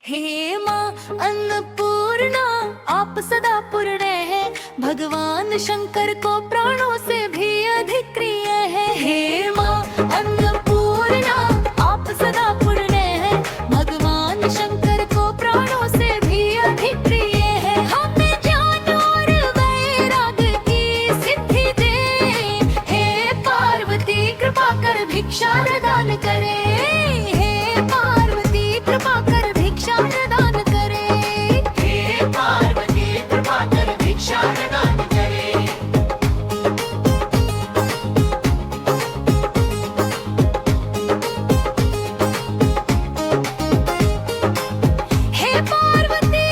हे माँ अन्नपूर्णा, आप सदा पूर्ण है। भगवान शंकर को प्राणों से भी अधिक प्रिय है। हे माँ अन्नपूर्णा, आप सदा पूर्ण है। भगवान शंकर को प्राणों से भी अधिक प्रिय है। हमें ज्ञान और वैराग की सिद्धि दे। हे पार्वती कृपा कर भिक्षा प्रदान करे। हे पार्वती कृपा कर भिक्षा प्रदान करे। हे पार्वती कृपा कर भिक्षा प्रदान करे। हे पार्वती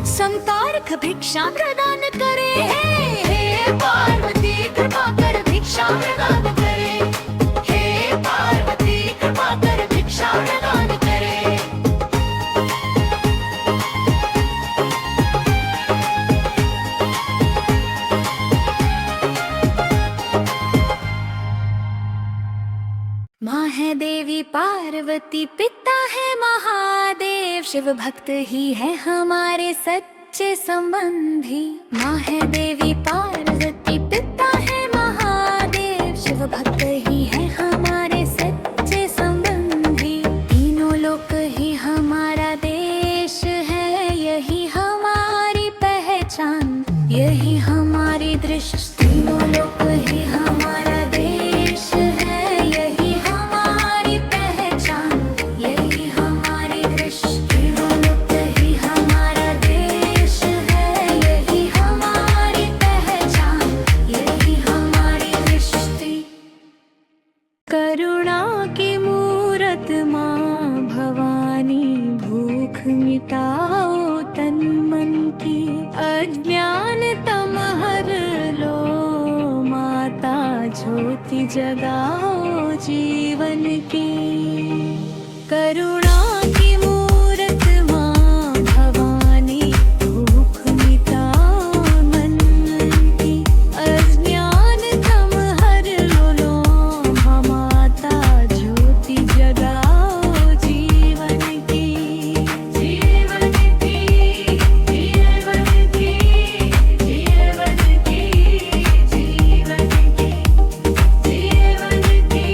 संतारक भिक्षा प्रदान करे। हे पार्वती कृपा कर भिक्षा प्रदान करे। हे पार्वती कृपा कर भिक्षा प्रदान करे। माँ है देवी पार्वती, पिता है महादेव। शिव भक्त ही है हमारे सच्चे संबंधी। माँ है देवी पार्वती, पिता है महादेव। शिव भक्त ही है हमारे सच्चे संबंधी। तीनों लोक ही हमारा देश है, यही हमारी पहचान, यही हमारी दृष्टि। तीनों लोक ही हमारा देश है, यही हमारी पहचान, यही हमारी दृष्टि। तीनों लोक ही हमारा देश है, यही हमारी पहचान, यही हमारी दृष्टि। करुणा की मूरत माँ भवानी, भूख मिटाओ तन मन की। अज्ञानतम हर लो माता, ज्योति जगाओ जीवन की। करुणा की मूरत माँ भवानी, भूख मिटाओ मन की। अज्ञानतम हर लो माता, ज्योति जगाओ जीवन की। जीवन की, जीवन की, जीवन की, जीवन की, जीवन की,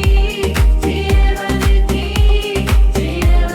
जीवन की, जीवन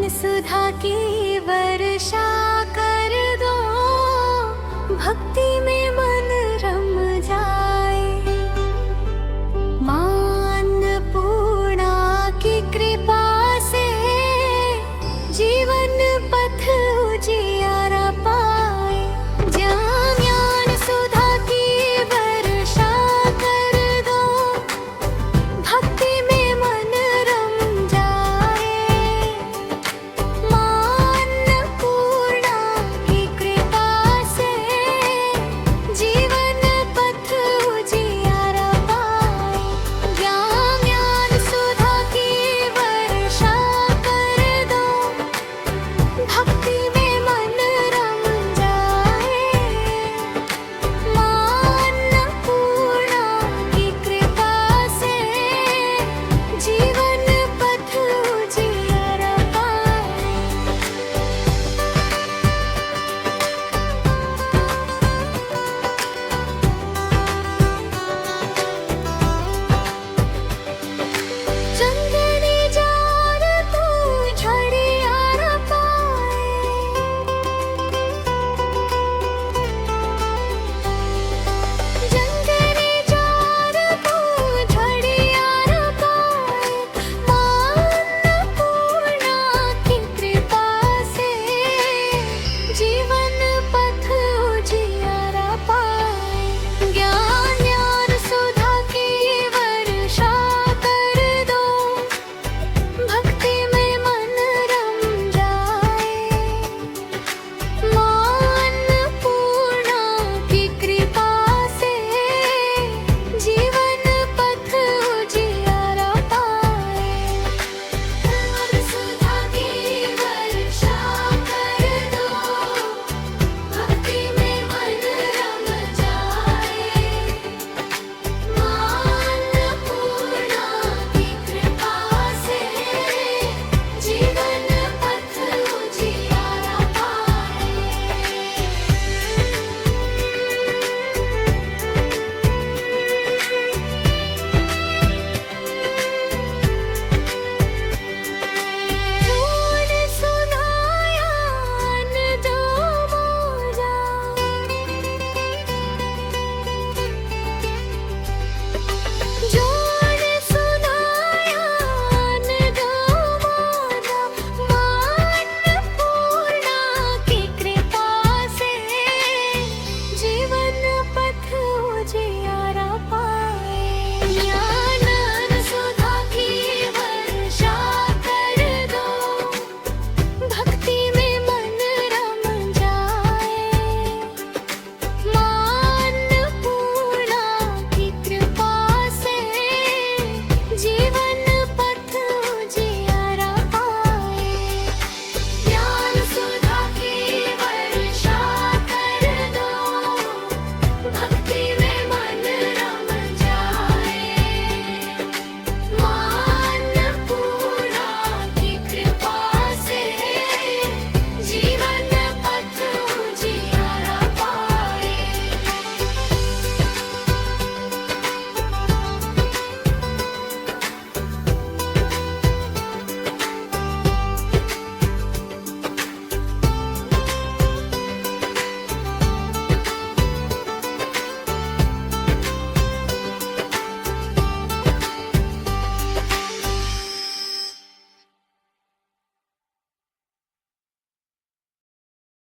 ज्ञान सुधा की वर्षा